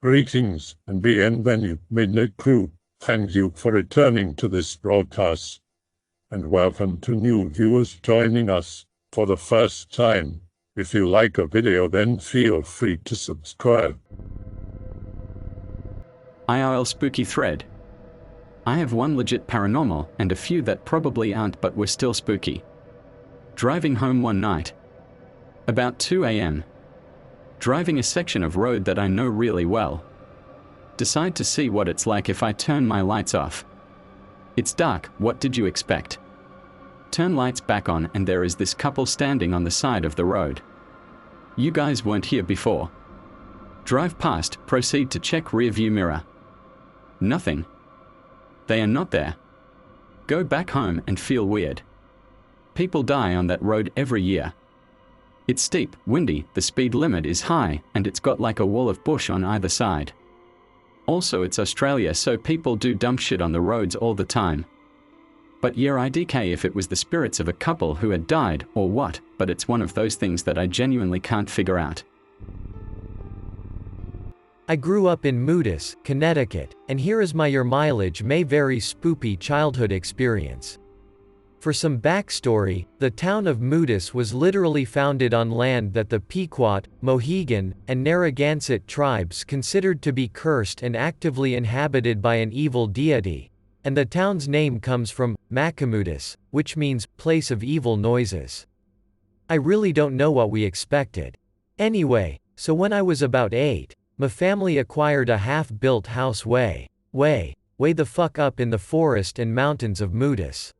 Greetings and bienvenue, Midnight Crew. Thank you for returning to this broadcast, and welcome to new viewers joining us for the first time. If you like a video, then feel free to subscribe. IRL spooky thread. I have one legit paranormal and a few that probably aren't but were still spooky. Driving home one night. About 2 a.m. Driving a section of road that I know really well. Decide to see what it's like if I turn my lights off. It's dark, what did you expect? Turn lights back on and there is this couple standing on the side of the road. You guys weren't here before. Drive past, proceed to check rear view mirror. Nothing. They are not there. Go back home and feel weird. People die on that road every year. It's steep, windy, the speed limit is high, and it's got like a wall of bush on either side. Also, it's Australia, so people do dumb shit on the roads all the time. But yeah, IDK if it was the spirits of a couple who had died or what, but it's one of those things that I genuinely can't figure out. I grew up in Moodus, Connecticut, and here is my your mileage may vary spoopy childhood experience. For some backstory, the town of Moodus was literally founded on land that the Pequot, Mohegan, and Narragansett tribes considered to be cursed and actively inhabited by an evil deity, and the town's name comes from Macamudus, which means place of evil noises. I really don't know what we expected. Anyway, so when I was about 8, my family acquired a half-built house way the fuck up in the forest and mountains of Moodus.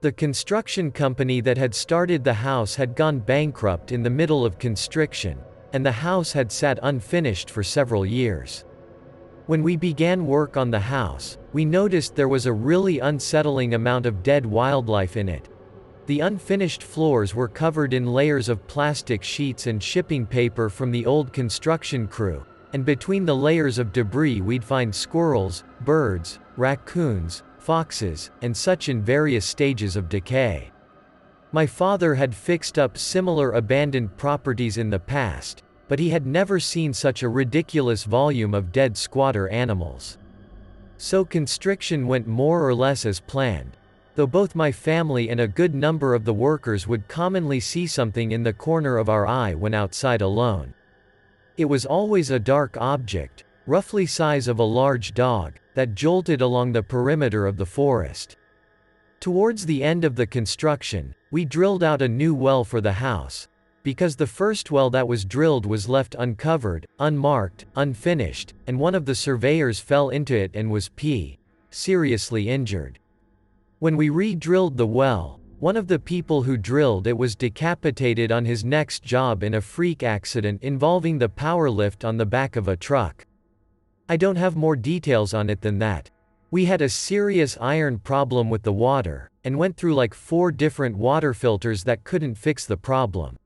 The construction company that had started the house had gone bankrupt in the middle of construction, and the house had sat unfinished for several years. When we began work on the house, we noticed there was a really unsettling amount of dead wildlife in it. The unfinished floors were covered in layers of plastic sheets and shipping paper from the old construction crew, and between the layers of debris we'd find squirrels, birds, raccoons, foxes, and such in various stages of decay. My father had fixed up similar abandoned properties in the past, but he had never seen such a ridiculous volume of dead squatter animals. So construction went more or less as planned, though both my family and a good number of the workers would commonly see something in the corner of our eye when outside alone. It was always a dark object, roughly size of a large dog, that jolted along the perimeter of the forest. Towards the end of the construction, we drilled out a new well for the house, because the first well that was drilled was left uncovered, unmarked, unfinished, and one of the surveyors fell into it and was seriously injured. When we re-drilled the well, one of the people who drilled it was decapitated on his next job in a freak accident involving the power lift on the back of a truck. I don't have more details on it than that. We had a serious iron problem with the water, and went through like 4 different water filters that couldn't fix the problem.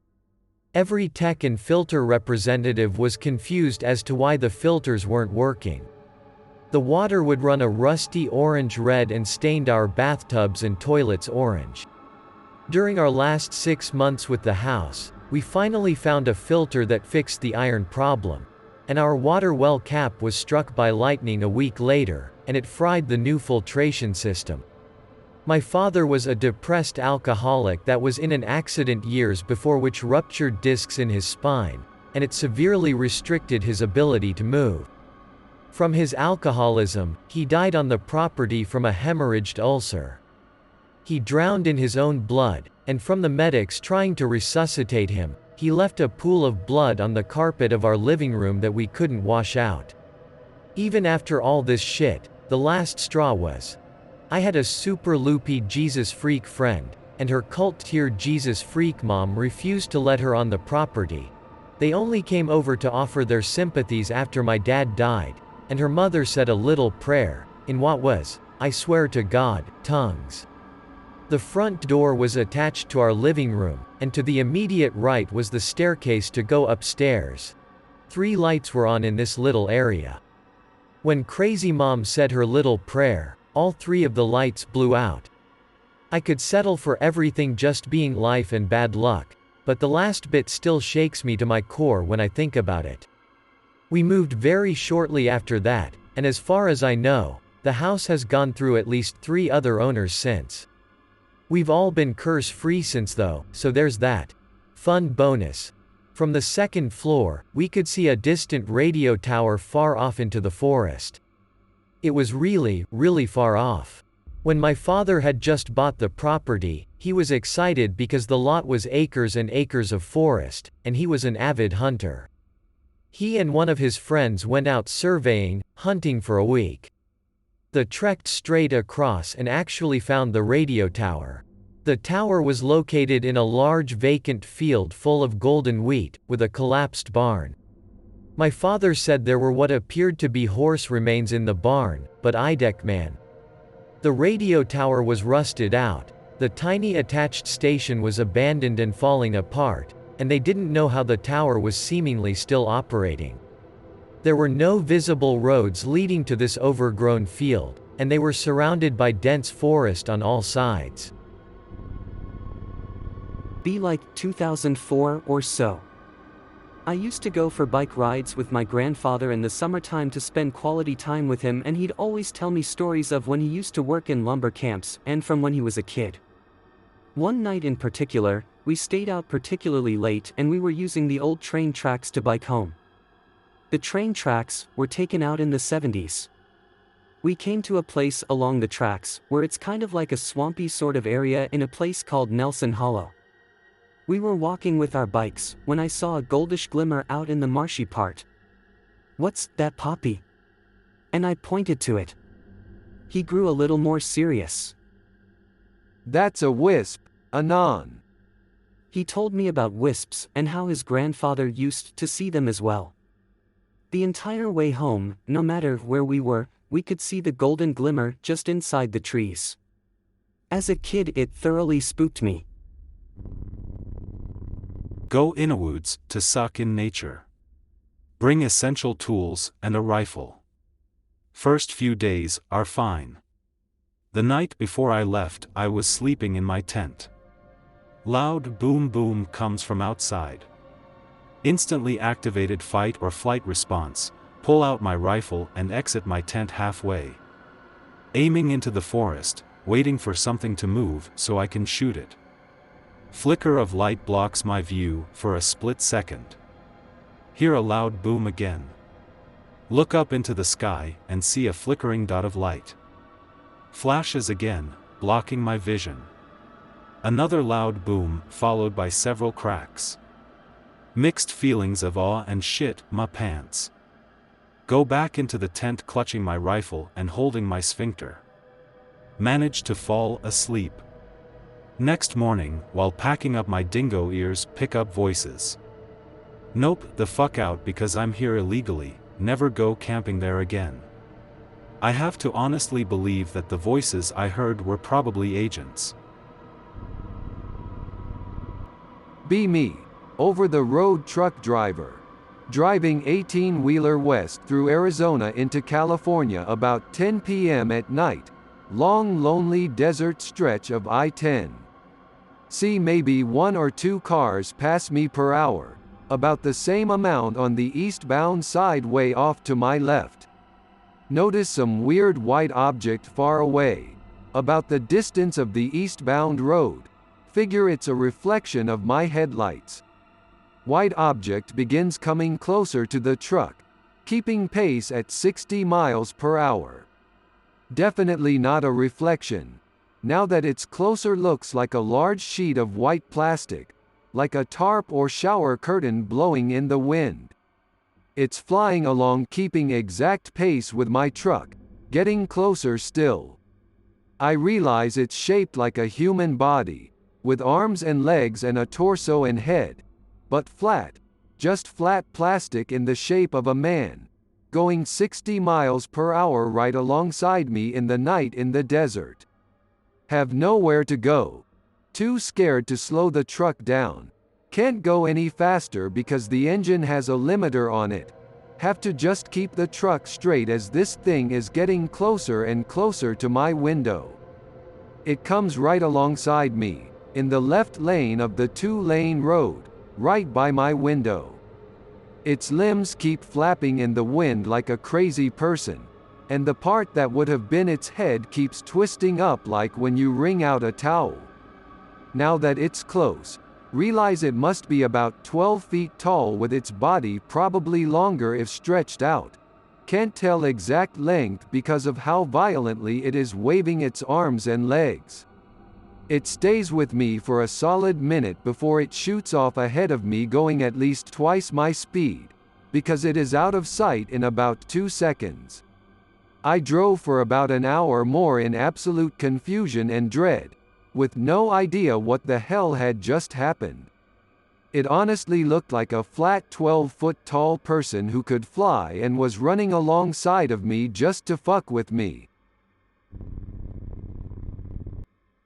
Every tech and filter representative was confused as to why the filters weren't working. The water would run a rusty orange-red and stained our bathtubs and toilets orange. During our last 6 months with the house, we finally found a filter that fixed the iron problem, and our water well cap was struck by lightning a week later, and it fried the new filtration system. My father was a depressed alcoholic that was in an accident years before which ruptured discs in his spine, and it severely restricted his ability to move. From his alcoholism, he died on the property from a hemorrhaged ulcer. He drowned in his own blood, and from the medics trying to resuscitate him, he left a pool of blood on the carpet of our living room that we couldn't wash out. Even after all this shit, the last straw was, I had a super loopy Jesus freak friend, and her cult-tier Jesus freak mom refused to let her on the property. They only came over to offer their sympathies after my dad died, and her mother said a little prayer, in what was, I swear to God, tongues. The front door was attached to our living room, and to the immediate right was the staircase to go upstairs. 3 lights were on in this little area. When Crazy Mom said her little prayer, all 3 of the lights blew out. I could settle for everything just being life and bad luck, but the last bit still shakes me to my core when I think about it. We moved very shortly after that, and as far as I know, the house has gone through at least 3 other owners since. We've all been curse-free since though, so there's that. Fun bonus. From the 2nd floor, we could see a distant radio tower far off into the forest. It was really, really far off. When my father had just bought the property, he was excited because the lot was acres and acres of forest, and he was an avid hunter. He and one of his friends went out surveying, hunting for a week. They trekked straight across and actually found the radio tower. The tower was located in a large vacant field full of golden wheat, with a collapsed barn. My father said there were what appeared to be horse remains in the barn, but man. The radio tower was rusted out, the tiny attached station was abandoned and falling apart, and they didn't know how the tower was seemingly still operating. There were no visible roads leading to this overgrown field, and they were surrounded by dense forest on all sides. Be like 2004 or so. I used to go for bike rides with my grandfather in the summertime to spend quality time with him, and he'd always tell me stories of when he used to work in lumber camps and from when he was a kid. One night in particular, we stayed out particularly late and we were using the old train tracks to bike home. The train tracks were taken out in the 70s. We came to a place along the tracks where it's kind of like a swampy sort of area in a place called Nelson Hollow. We were walking with our bikes when I saw a goldish glimmer out in the marshy part. "What's that, Poppy?" And I pointed to it. He grew a little more serious. "That's a wisp, Anon." He told me about wisps and how his grandfather used to see them as well. The entire way home, no matter where we were, we could see the golden glimmer just inside the trees. As a kid, it thoroughly spooked me. Go inwoods to suck in nature. Bring essential tools and a rifle. First few days are fine. The night before I left, I was sleeping in my tent. Loud boom boom comes from outside. Instantly activated fight or flight response, pull out my rifle and exit my tent halfway. Aiming into the forest, waiting for something to move so I can shoot it. Flicker of light blocks my view for a split second. Hear a loud boom again. Look up into the sky and see a flickering dot of light. Flashes again, blocking my vision. Another loud boom, followed by several cracks. Mixed feelings of awe and shit my pants. Go back into the tent clutching my rifle and holding my sphincter. Manage to fall asleep. Next morning, while packing up my dingo ears, pick up voices. Nope, the fuck out because I'm here illegally, never go camping there again. I have to honestly believe that the voices I heard were probably agents. Be me, over-the-road truck driver. Driving 18-wheeler west through Arizona into California about 10 p.m. at night. Long lonely desert stretch of I-10. See maybe 1 or 2 cars pass me per hour, about the same amount on the eastbound side way off to my left. Notice some weird white object far away, about the distance of the eastbound road. Figure it's a reflection of my headlights. White object begins coming closer to the truck, keeping pace at 60 miles per hour. Definitely not a reflection. Now that it's closer, looks like a large sheet of white plastic, like a tarp or shower curtain blowing in the wind. It's flying along, keeping exact pace with my truck, getting closer still. I realize it's shaped like a human body, with arms and legs and a torso and head, but flat, just flat plastic in the shape of a man, going 60 miles per hour right alongside me in the night in the desert. Have nowhere to go. Too scared to slow the truck down. Can't go any faster because the engine has a limiter on it. Have to just keep the truck straight as this thing is getting closer and closer to my window. It comes right alongside me, in the left lane of the 2-lane road, right by my window. Its limbs keep flapping in the wind like a crazy person, and the part that would have been its head keeps twisting up like when you wring out a towel. Now that it's close, realize it must be about 12 feet tall with its body probably longer if stretched out. Can't tell exact length because of how violently it is waving its arms and legs. It stays with me for a solid minute before it shoots off ahead of me going at least twice my speed, because it is out of sight in about 2 seconds. I drove for about an hour more in absolute confusion and dread, with no idea what the hell had just happened. It honestly looked like a flat 12-foot tall person who could fly and was running alongside of me just to fuck with me.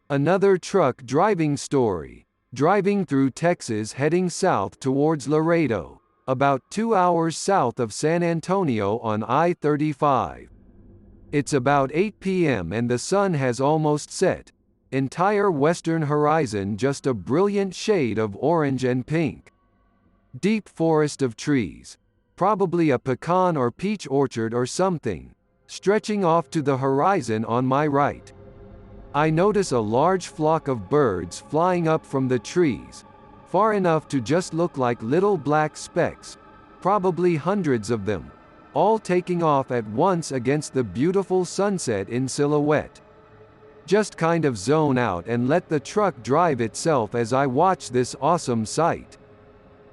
Another truck driving story. Driving through Texas heading south towards Laredo, about 2 hours south of San Antonio on I-35. It's about 8 p.m. and the sun has almost set. Entire western horizon just a brilliant shade of orange and pink. Deep forest of trees, probably a pecan or peach orchard or something, stretching off to the horizon on my right. I notice a large flock of birds flying up from the trees, far enough to just look like little black specks, probably hundreds of them, all taking off at once against the beautiful sunset in silhouette. Just kind of zone out and let the truck drive itself as I watch this awesome sight.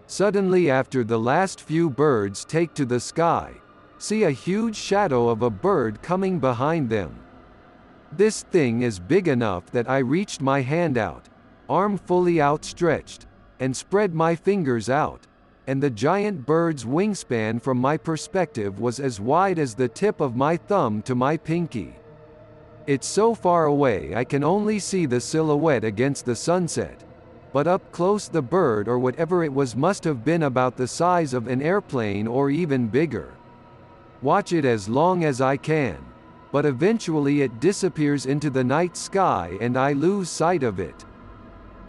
Suddenly, after the last few birds take to the sky, see a huge shadow of a bird coming behind them. This thing is big enough that I reached my hand out, arm fully outstretched, and spread my fingers out, and the giant bird's wingspan from my perspective was as wide as the tip of my thumb to my pinky. It's so far away I can only see the silhouette against the sunset, but up close the bird or whatever it was must have been about the size of an airplane or even bigger. Watch it as long as I can, but eventually it disappears into the night sky and I lose sight of it.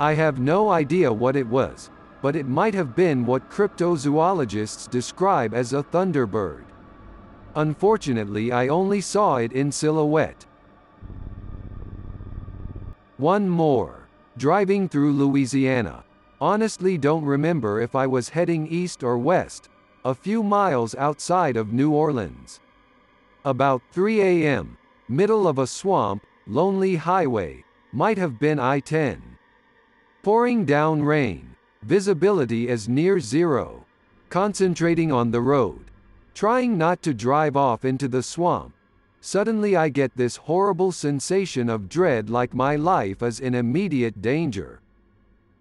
I have no idea what it was, but it might have been what cryptozoologists describe as a thunderbird. Unfortunately, I only saw it in silhouette. One more. Driving through Louisiana. Honestly don't remember if I was heading east or west, a few miles outside of New Orleans. About 3 a.m., middle of a swamp, lonely highway, might have been I-10. Pouring down rain, visibility is near zero. Concentrating on the road, trying not to drive off into the swamp. Suddenly I get this horrible sensation of dread like my life is in immediate danger.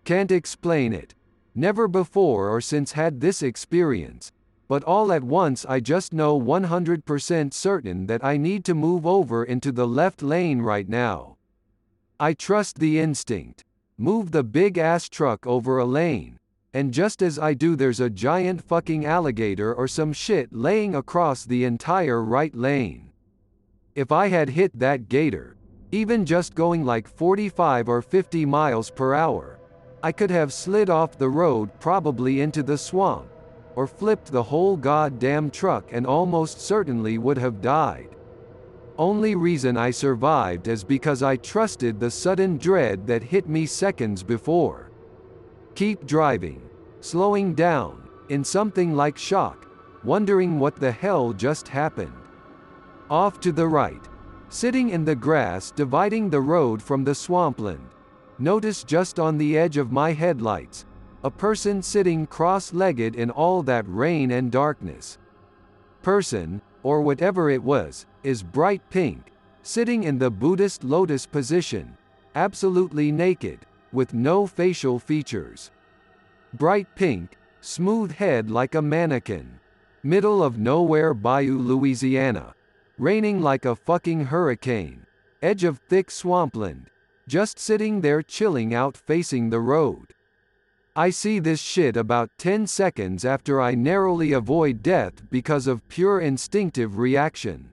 Can't explain it. Never before or since had this experience, but all at once I just know 100% certain that I need to move over into the left lane right now. I trust the instinct. Move the big-ass truck over a lane, and just as I do there's a giant fucking alligator or some shit laying across the entire right lane. If I had hit that gator, even just going like 45 or 50 miles per hour, I could have slid off the road probably into the swamp, or flipped the whole goddamn truck and almost certainly would have died. Only reason I survived is because I trusted the sudden dread that hit me seconds before. Keep driving, slowing down, in something like shock, wondering what the hell just happened. Off to the right, sitting in the grass dividing the road from the swampland, notice just on the edge of my headlights, a person sitting cross-legged in all that rain and darkness. Person, or whatever it was, is bright pink, sitting in the Buddhist lotus position, absolutely naked, with no facial features. Bright pink, smooth head like a mannequin. Middle of nowhere Bayou, Louisiana. Raining like a fucking hurricane. Edge of thick swampland. Just sitting there chilling out facing the road. I see this shit about 10 seconds after I narrowly avoid death because of pure instinctive reaction.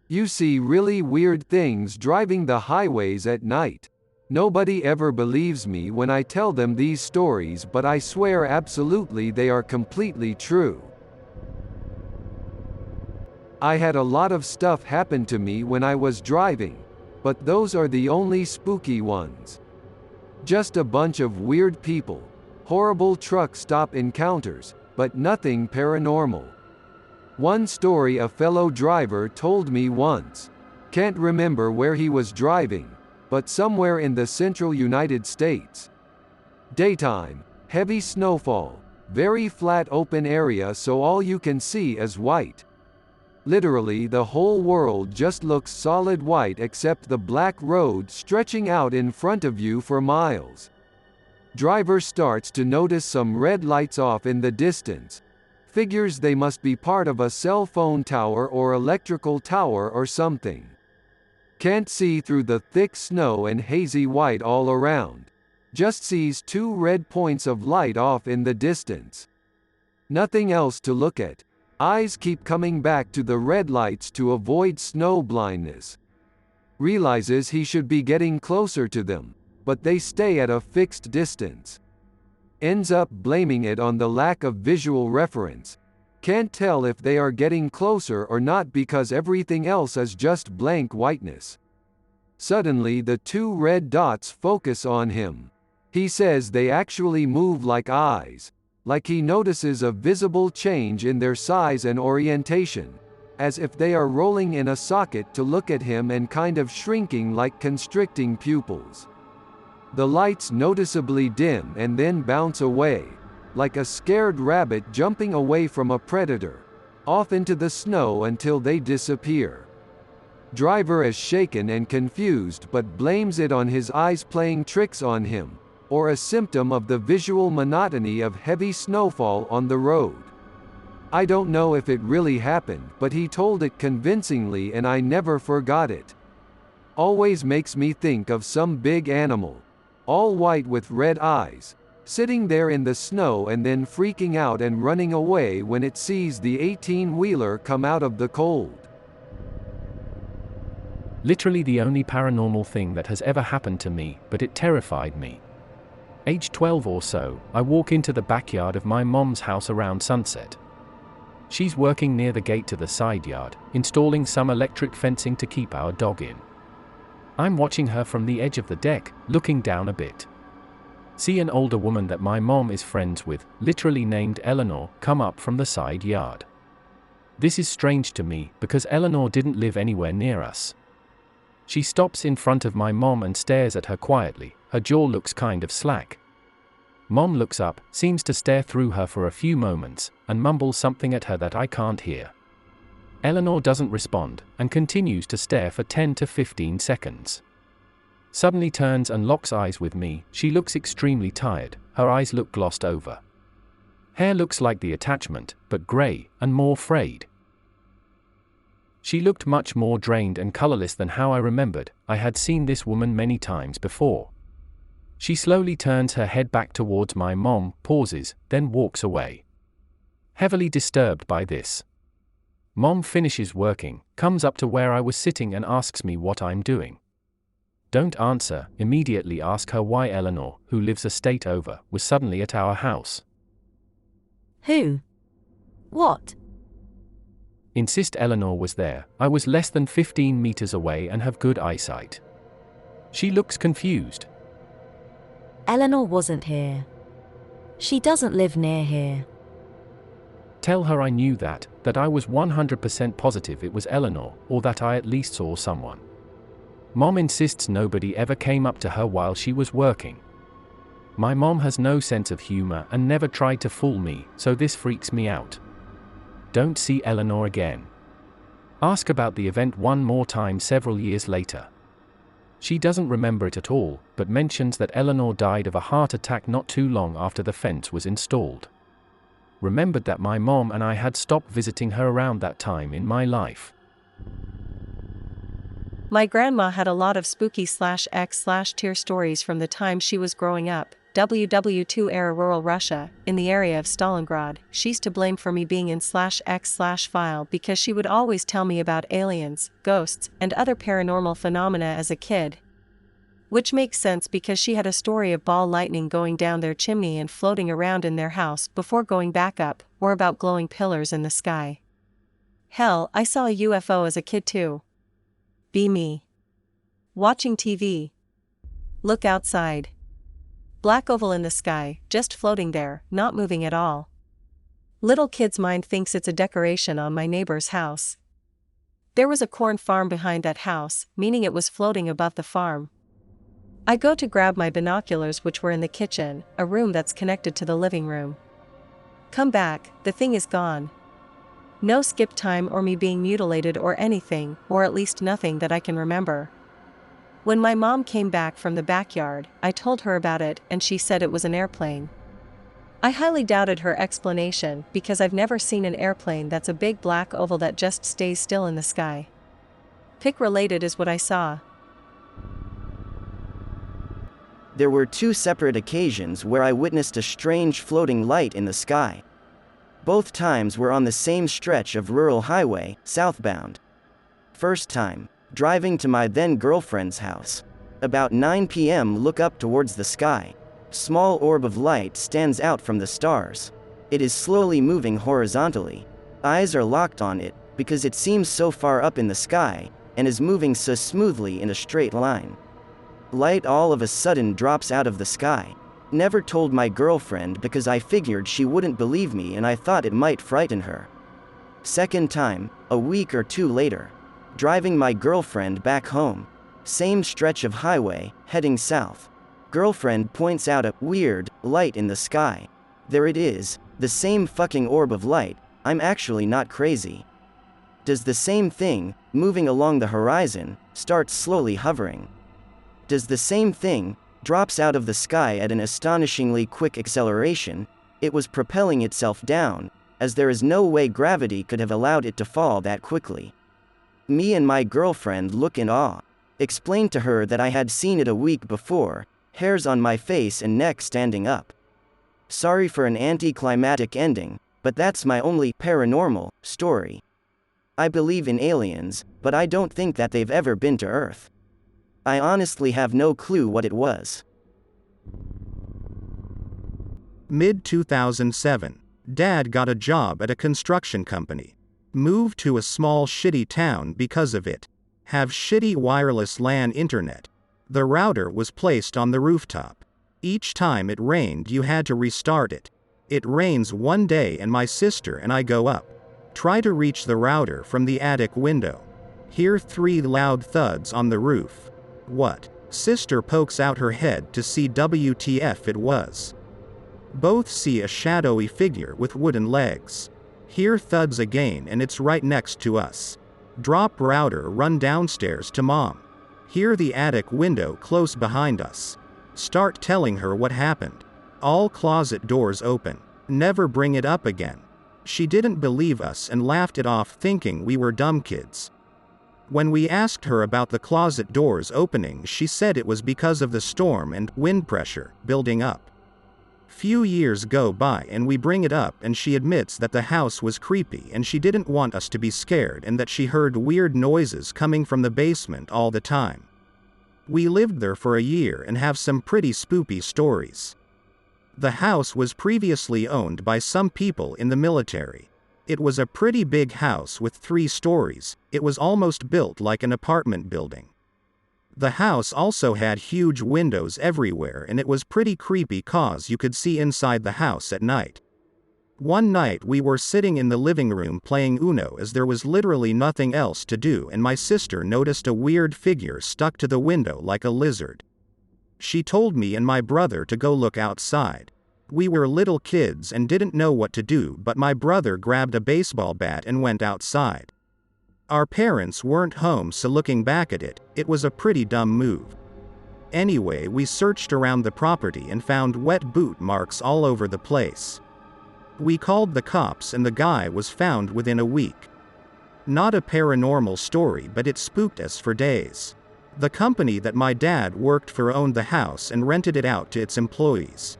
You see really weird things driving the highways at night. Nobody ever believes me when I tell them these stories, but I swear absolutely they are completely true. I had a lot of stuff happen to me when I was driving, but those are the only spooky ones. Just a bunch of weird people, horrible truck stop encounters, but nothing paranormal. One story a fellow driver told me once. Can't remember where he was driving, but somewhere in the central United States. Daytime, heavy snowfall, very flat open area so all you can see is white. Literally the whole world just looks solid white except the black road stretching out in front of you for miles. Driver starts to notice some red lights off in the distance. Figures they must be part of a cell phone tower or electrical tower or something. Can't see through the thick snow and hazy white all around. Just sees two red points of light off in the distance. Nothing else to look at. Eyes keep coming back to the red lights to avoid snow blindness. Realizes he should be getting closer to them, but they stay at a fixed distance. Ends up blaming it on the lack of visual reference. Can't tell if they are getting closer or not because everything else is just blank whiteness. Suddenly the two red dots focus on him. He says they actually move like eyes. Like he notices a visible change in their size and orientation, as if they are rolling in a socket to look at him and kind of shrinking like constricting pupils. The lights noticeably dim and then bounce away, like a scared rabbit jumping away from a predator, off into the snow until they disappear. Driver is shaken and confused but blames it on his eyes playing tricks on him, or a symptom of the visual monotony of heavy snowfall on the road. I don't know if it really happened, but he told it convincingly and I never forgot it. Always makes me think of some big animal, all white with red eyes, sitting there in the snow and then freaking out and running away when it sees the 18-wheeler come out of the cold. Literally the only paranormal thing that has ever happened to me, but it terrified me. Age 12 or so, I walk into the backyard of my mom's house around sunset. She's working near the gate to the side yard, installing some electric fencing to keep our dog in. I'm watching her from the edge of the deck, looking down a bit. See an older woman that my mom is friends with, literally named Eleanor, come up from the side yard. This is strange to me, because Eleanor didn't live anywhere near us. She stops in front of my mom and stares at her quietly. Her jaw looks kind of slack. Mom looks up, seems to stare through her for a few moments, and mumbles something at her that I can't hear. Eleanor doesn't respond, and continues to stare for 10 to 15 seconds. Suddenly turns and locks eyes with me. She looks extremely tired, her eyes look glossed over. Hair looks like the attachment, but grey, and more frayed. She looked much more drained and colorless than how I remembered. I had seen this woman many times before. She slowly turns her head back towards my mom, pauses, then walks away. Heavily disturbed by this. Mom finishes working, comes up to where I was sitting and asks me what I'm doing. Don't answer, immediately ask her why Eleanor, who lives a state over, was suddenly at our house. Who? What? Insist Eleanor was there. I was less than 15 meters away and have good eyesight. She looks confused. Eleanor wasn't here. She doesn't live near here. Tell her I knew that I was 100% positive it was Eleanor, or that I at least saw someone. Mom insists nobody ever came up to her while she was working. My mom has no sense of humor and never tried to fool me, so this freaks me out. Don't see Eleanor again. Ask about the event one more time several years later. She doesn't remember it at all, but mentions that Eleanor died of a heart attack not too long after the fence was installed. Remembered that my mom and I had stopped visiting her around that time in my life. My grandma had a lot of spooky/X/tear stories from the time she was growing up. WW2 era rural Russia, in the area of Stalingrad. She's to blame for me being in /X/file because she would always tell me about aliens, ghosts, and other paranormal phenomena as a kid. Which makes sense because she had a story of ball lightning going down their chimney and floating around in their house before going back up, or about glowing pillars in the sky. Hell, I saw a UFO as a kid too. Be me. Watching TV. Look outside. Black oval in the sky, just floating there, not moving at all. Little kid's mind thinks it's a decoration on my neighbor's house. There was a corn farm behind that house, meaning it was floating above the farm. I go to grab my binoculars, which were in the kitchen, a room that's connected to the living room. Come back, the thing is gone. No skip time or me being mutilated or anything, or at least nothing that I can remember. When my mom came back from the backyard, I told her about it and she said it was an airplane. I highly doubted her explanation because I've never seen an airplane that's a big black oval that just stays still in the sky. Pic related is what I saw. There were 2 separate occasions where I witnessed a strange floating light in the sky. Both times were on the same stretch of rural highway, southbound. First time, driving to my then girlfriend's house. About 9 p.m. look up towards the sky. Small orb of light stands out from the stars. It is slowly moving horizontally. Eyes are locked on it, because it seems so far up in the sky, and is moving so smoothly in a straight line. Light all of a sudden drops out of the sky. Never told my girlfriend because I figured she wouldn't believe me and I thought it might frighten her. Second time, a week or 2 later. Driving my girlfriend back home. Same stretch of highway, heading south. Girlfriend points out a weird light in the sky. There it is, the same fucking orb of light. I'm actually not crazy. Does the same thing, moving along the horizon, start slowly hovering. Does the same thing, drops out of the sky at an astonishingly quick acceleration. It was propelling itself down, as there is no way gravity could have allowed it to fall that quickly. Me and my girlfriend look in awe. Explained to her that I had seen it a week before, hairs on my face and neck standing up. Sorry for an anticlimactic ending, but that's my only paranormal story. I believe in aliens, but I don't think that they've ever been to Earth. I honestly have no clue what it was. Mid-2007. Dad got a job at a construction company. Moved to a small shitty town because of it. Have shitty wireless LAN internet. The router was placed on the rooftop. Each time it rained you had to restart it. It rains one day and my sister and I go up. Try to reach the router from the attic window. Hear 3 loud thuds on the roof. What? Sister pokes out her head to see WTF it was. Both see a shadowy figure with wooden legs. Hear thuds again and it's right next to us. Drop router, run downstairs to mom. Hear the attic window close behind us. Start telling her what happened. All closet doors open. Never bring it up again. She didn't believe us and laughed it off thinking we were dumb kids. When we asked her about the closet doors opening, she said it was because of the storm and wind pressure building up. Few years go by and we bring it up and she admits that the house was creepy and she didn't want us to be scared and that she heard weird noises coming from the basement all the time. We lived there for a year and have some pretty spooky stories. The house was previously owned by some people in the military. It was a pretty big house with 3 stories. It was almost built like an apartment building. The house also had huge windows everywhere and it was pretty creepy cause you could see inside the house at night. One night we were sitting in the living room playing Uno as there was literally nothing else to do and my sister noticed a weird figure stuck to the window like a lizard. She told me and my brother to go look outside. We were little kids and didn't know what to do, but my brother grabbed a baseball bat and went outside. Our parents weren't home, so looking back at it, it was a pretty dumb move. Anyway, we searched around the property and found wet boot marks all over the place. We called the cops and the guy was found within a week. Not a paranormal story, but it spooked us for days. The company that my dad worked for owned the house and rented it out to its employees.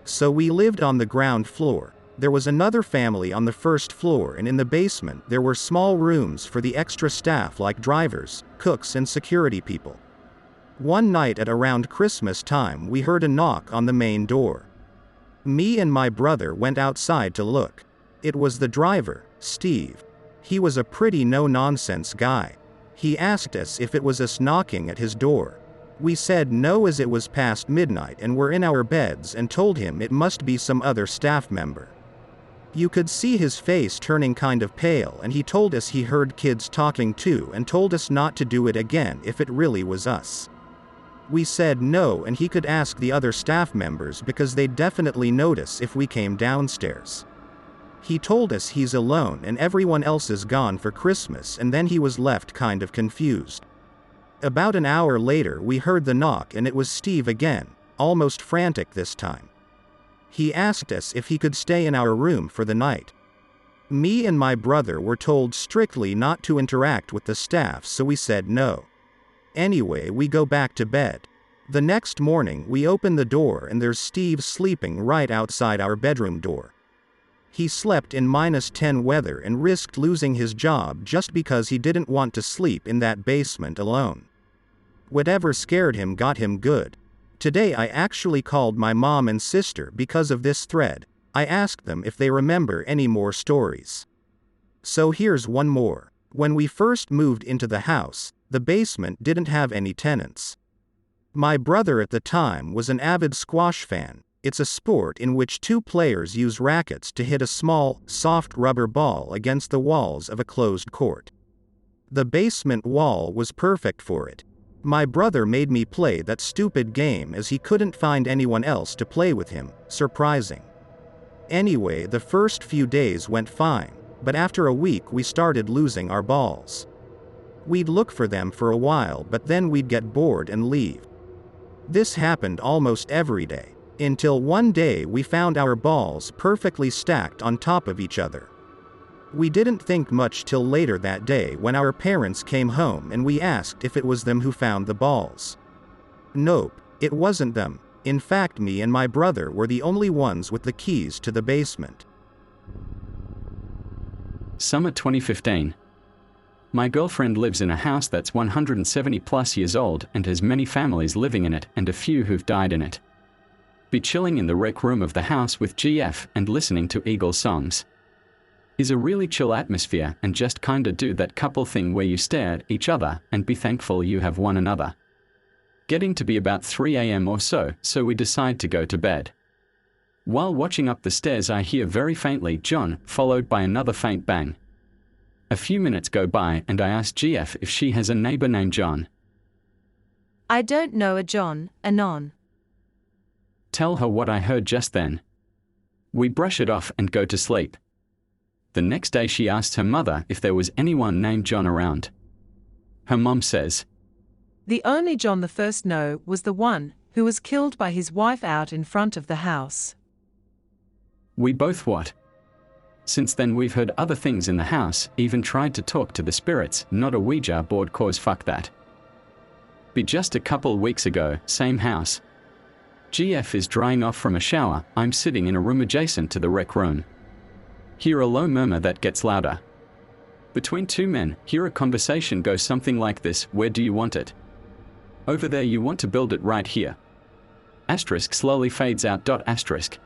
So we lived on the ground floor. There was another family on the first floor, and in the basement there were small rooms for the extra staff like drivers, cooks and security people. One night at around Christmas time we heard a knock on the main door. Me and my brother went outside to look. It was the driver, Steve. He was a pretty no-nonsense guy. He asked us if it was us knocking at his door. We said no as it was past midnight and were in our beds, and told him it must be some other staff member. You could see his face turning kind of pale, and he told us he heard kids talking too and told us not to do it again if it really was us. We said no, and he could ask the other staff members because they'd definitely notice if we came downstairs. He told us he's alone and everyone else is gone for Christmas, and then he was left kind of confused. About an hour later we heard the knock and it was Steve again, almost frantic this time. He asked us if he could stay in our room for the night. Me and my brother were told strictly not to interact with the staff, so we said no. Anyway, we go back to bed. The next morning we open the door and there's Steve sleeping right outside our bedroom door. He slept in -10 weather and risked losing his job just because he didn't want to sleep in that basement alone. Whatever scared him got him good. Today I actually called my mom and sister because of this thread. I asked them if they remember any more stories. So here's one more. When we first moved into the house, the basement didn't have any tenants. My brother at the time was an avid squash fan. It's a sport in which two players use rackets to hit a small, soft rubber ball against the walls of a closed court. The basement wall was perfect for it. My brother made me play that stupid game as he couldn't find anyone else to play with him. Surprising. Anyway, the first few days went fine, but after a week we started losing our balls. We'd look for them for a while, but then we'd get bored and leave. This happened almost every day, until one day we found our balls perfectly stacked on top of each other. We didn't think much till later that day when our parents came home and we asked if it was them who found the balls. Nope, it wasn't them. In fact, me and my brother were the only ones with the keys to the basement. Summer 2015. My girlfriend lives in a house that's 170 plus years old and has many families living in it and a few who've died in it. Be chilling in the rec room of the house with GF and listening to Eagle songs. Is a really chill atmosphere and just kinda do that couple thing where you stare at each other and be thankful you have one another. Getting to be about 3 a.m. or so we decide to go to bed. While watching up the stairs I hear very faintly John, followed by another faint bang. A few minutes go by and I ask GF if she has a neighbor named John. I don't know a John, Anon. Tell her what I heard just then. We brush it off and go to sleep. The next day she asked her mother if there was anyone named John around. Her mom says, The only John the first know was the one who was killed by his wife out in front of the house. We both what? Since then we've heard other things in the house, even tried to talk to the spirits, not a Ouija board cause fuck that. Be just a couple weeks ago, same house. GF is drying off from a shower, I'm sitting in a room adjacent to the rec room. Hear a low murmur that gets louder. Between two men, hear a conversation go something like this, where do you want it? Over there, you want to build it right here. Asterisk slowly fades out. Asterisk.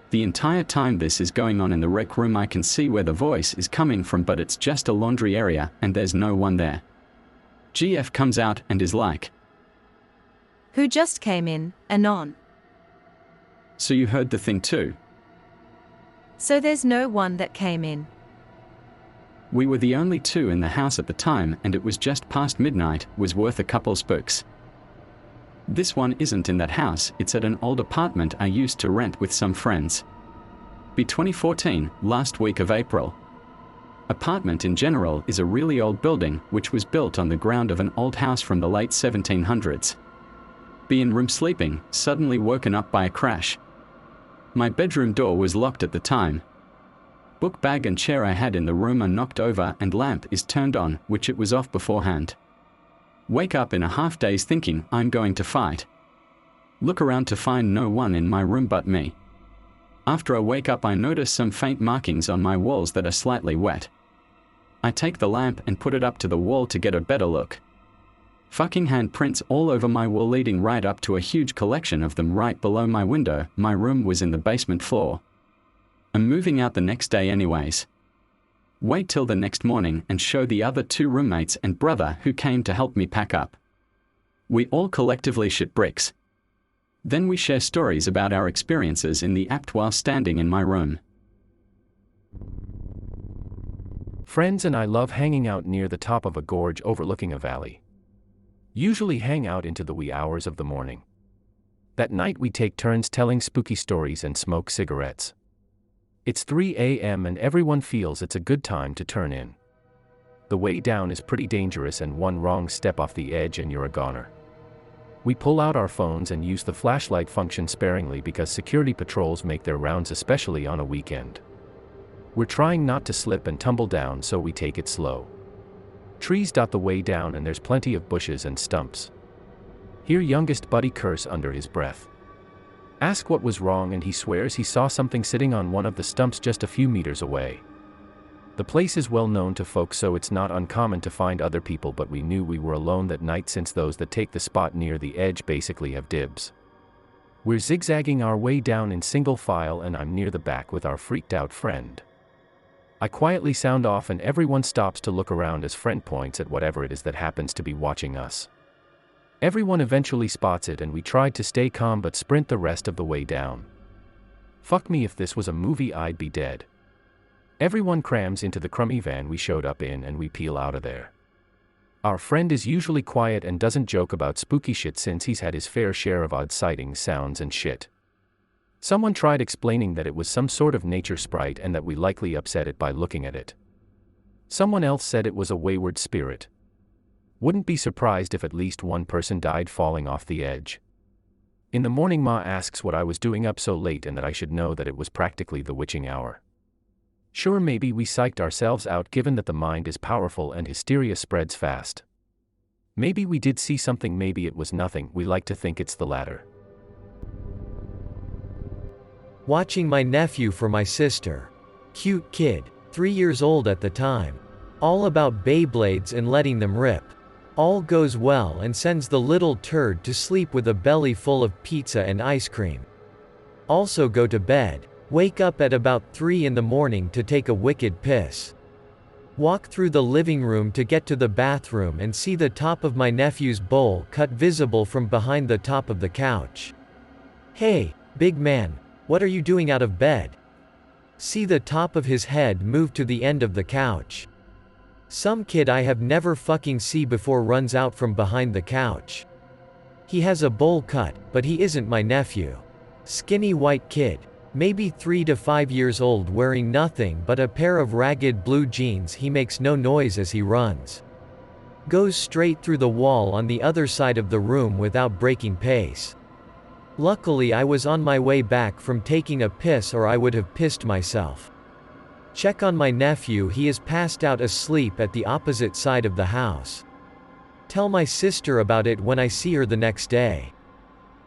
The entire time this is going on in the rec room I can see where the voice is coming from, but it's just a laundry area and there's no one there. GF comes out and is like, Who just came in, Anon? So you heard the thing too? So there's no one that came in. We were the only two in the house at the time and it was just past midnight, was worth a couple spooks. This one isn't in that house, it's at an old apartment I used to rent with some friends. Be 2014, last week of April. Apartment in general is a really old building which was built on the ground of an old house from the late 1700s. Be in room sleeping, suddenly woken up by a crash. My bedroom door was locked at the time. Book bag and chair I had in the room are knocked over and lamp is turned on, which it was off beforehand. Wake up in a half daze thinking I'm going to fight. Look around to find no one in my room but me. After I wake up I notice some faint markings on my walls that are slightly wet. I take the lamp and put it up to the wall to get a better look. Fucking handprints all over my wall leading right up to a huge collection of them right below my window. My room was in the basement floor. I'm moving out the next day anyways. Wait till the next morning and show the other 2 roommates and brother who came to help me pack up. We all collectively shit bricks. Then we share stories about our experiences in the apt while standing in my room. Friends and I love hanging out near the top of a gorge overlooking a valley. Usually hang out into the wee hours of the morning. That night we take turns telling spooky stories and smoke cigarettes. It's 3 a.m. and everyone feels it's a good time to turn in. The way down is pretty dangerous and one wrong step off the edge and you're a goner. We pull out our phones and use the flashlight function sparingly because security patrols make their rounds especially on a weekend. We're trying not to slip and tumble down so we take it slow. Trees dot the way down and there's plenty of bushes and stumps. Hear youngest buddy curse under his breath. Ask what was wrong and he swears he saw something sitting on one of the stumps just a few meters away. The place is well known to folks so it's not uncommon to find other people, but we knew we were alone that night since those that take the spot near the edge basically have dibs. We're zigzagging our way down in single file and I'm near the back with our freaked out friend. I quietly sound off and everyone stops to look around as friend points at whatever it is that happens to be watching us. Everyone eventually spots it and we tried to stay calm but sprint the rest of the way down. Fuck me, if this was a movie I'd be dead. Everyone crams into the crummy van we showed up in and we peel out of there. Our friend is usually quiet and doesn't joke about spooky shit since he's had his fair share of odd sightings, sounds and shit. Someone tried explaining that it was some sort of nature sprite and that we likely upset it by looking at it. Someone else said it was a wayward spirit. Wouldn't be surprised if at least one person died falling off the edge. In the morning Ma asks what I was doing up so late and that I should know that it was practically the witching hour. Sure, maybe we psyched ourselves out given that the mind is powerful and hysteria spreads fast. Maybe we did see something, maybe it was nothing, we like to think it's the latter. Watching my nephew for my sister. Cute kid, 3 years old at the time. All about Beyblades and letting them rip. All goes well and sends the little turd to sleep with a belly full of pizza and ice cream. Also go to bed. Wake up at about 3 in the morning to take a wicked piss. Walk through the living room to get to the bathroom and see the top of my nephew's bowl cut visible from behind the top of the couch. Hey, big man, what are you doing out of bed? See the top of his head move to the end of the couch. Some kid I have never fucking see before runs out from behind the couch. He has a bowl cut, but he isn't my nephew. Skinny white kid. Maybe 3 to 5 years old, wearing nothing but a pair of ragged blue jeans. He makes no noise as he runs. Goes straight through the wall on the other side of the room without breaking pace. Luckily I was on my way back from taking a piss or I would have pissed myself. Check on my nephew, he is passed out asleep at the opposite side of the house. Tell my sister about it when I see her the next day.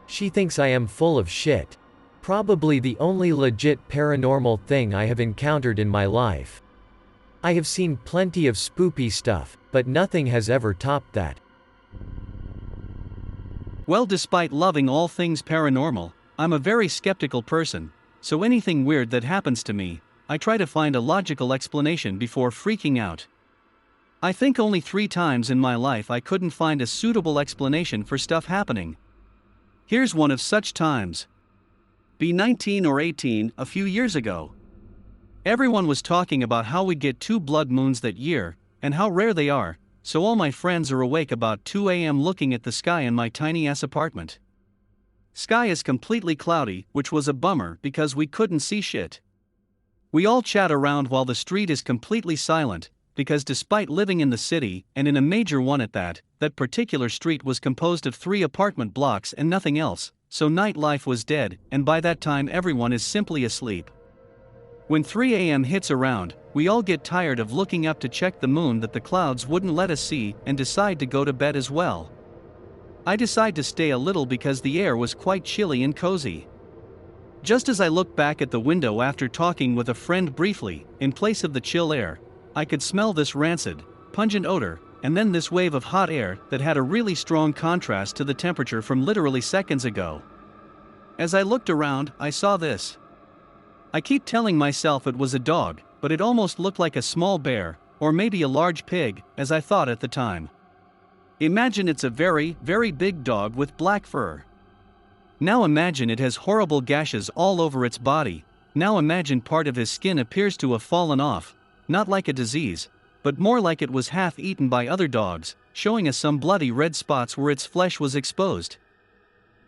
She thinks I am full of shit. Probably the only legit paranormal thing I have encountered in my life. I have seen plenty of spoopy stuff, but nothing has ever topped that. Well, despite loving all things paranormal, I'm a very skeptical person, so anything weird that happens to me, I try to find a logical explanation before freaking out. I think only 3 times in my life I couldn't find a suitable explanation for stuff happening. Here's one of such times. Be 19 or 18, a few years ago. Everyone was talking about how we'd get 2 blood moons that year, and how rare they are, so all my friends are awake about 2 a.m. looking at the sky in my tiny-ass apartment. Sky is completely cloudy, which was a bummer because we couldn't see shit. We all chat around while the street is completely silent, because despite living in the city, and in a major one at that particular street was composed of 3 apartment blocks and nothing else. So nightlife was dead, and by that time everyone is simply asleep. When 3 a.m. hits around, we all get tired of looking up to check the moon that the clouds wouldn't let us see and decide to go to bed as well. I decide to stay a little because the air was quite chilly and cozy. Just as I look back at the window after talking with a friend briefly, in place of the chill air, I could smell this rancid, pungent odor, and then this wave of hot air that had a really strong contrast to the temperature from literally seconds ago. As I looked around, I saw this. I keep telling myself it was a dog, but it almost looked like a small bear, or maybe a large pig, as I thought at the time. Imagine it's a very, very big dog with black fur. Now imagine it has horrible gashes all over its body. Now imagine part of his skin appears to have fallen off, not like a disease, but more like it was half eaten by other dogs, showing us some bloody red spots where its flesh was exposed.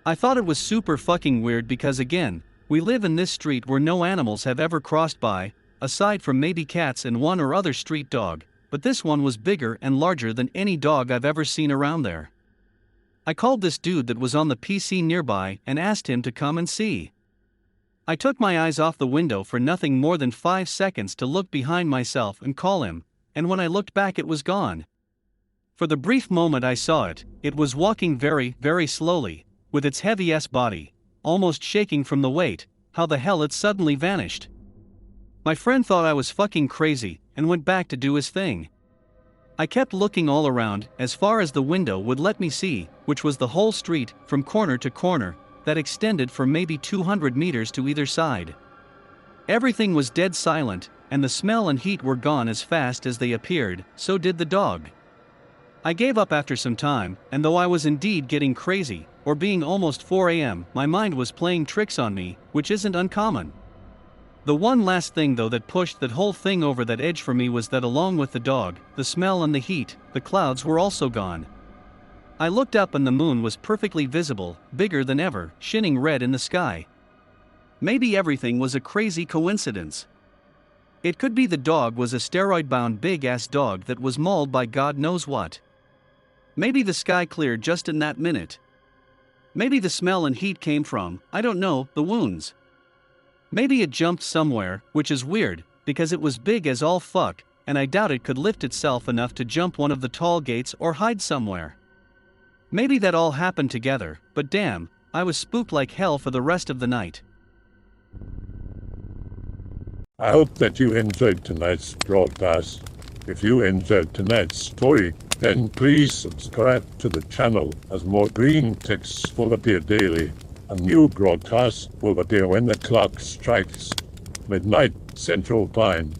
I thought it was super fucking weird because again, we live in this street where no animals have ever crossed by, aside from maybe cats and one or other street dog, but this one was bigger and larger than any dog I've ever seen around there. I called this dude that was on the PC nearby and asked him to come and see. I took my eyes off the window for nothing more than 5 seconds to look behind myself and call him, and when I looked back it was gone. For the brief moment I saw it, it was walking very, very slowly, with its heavy-ass body, almost shaking from the weight. How the hell it suddenly vanished? My friend thought I was fucking crazy, and went back to do his thing. I kept looking all around, as far as the window would let me see, which was the whole street, from corner to corner, that extended for maybe 200 meters to either side. Everything was dead silent, and the smell and heat were gone as fast as they appeared, so did the dog. I gave up after some time, and though I was indeed getting crazy, or being almost 4 a.m., my mind was playing tricks on me, which isn't uncommon. The one last thing though that pushed that whole thing over that edge for me was that along with the dog, the smell and the heat, the clouds were also gone. I looked up and the moon was perfectly visible, bigger than ever, shining red in the sky. Maybe everything was a crazy coincidence. It could be the dog was a steroid-bound big-ass dog that was mauled by God knows what. Maybe the sky cleared just in that minute. Maybe the smell and heat came from, I don't know, the wounds. Maybe it jumped somewhere, which is weird, because it was big as all fuck, and I doubt it could lift itself enough to jump one of the tall gates or hide somewhere. Maybe that all happened together, but damn, I was spooked like hell for the rest of the night. I hope that you enjoyed tonight's broadcast. If you enjoyed tonight's story, then please subscribe to the channel as more Greentext will appear daily. A new broadcast will appear when the clock strikes midnight Central Time.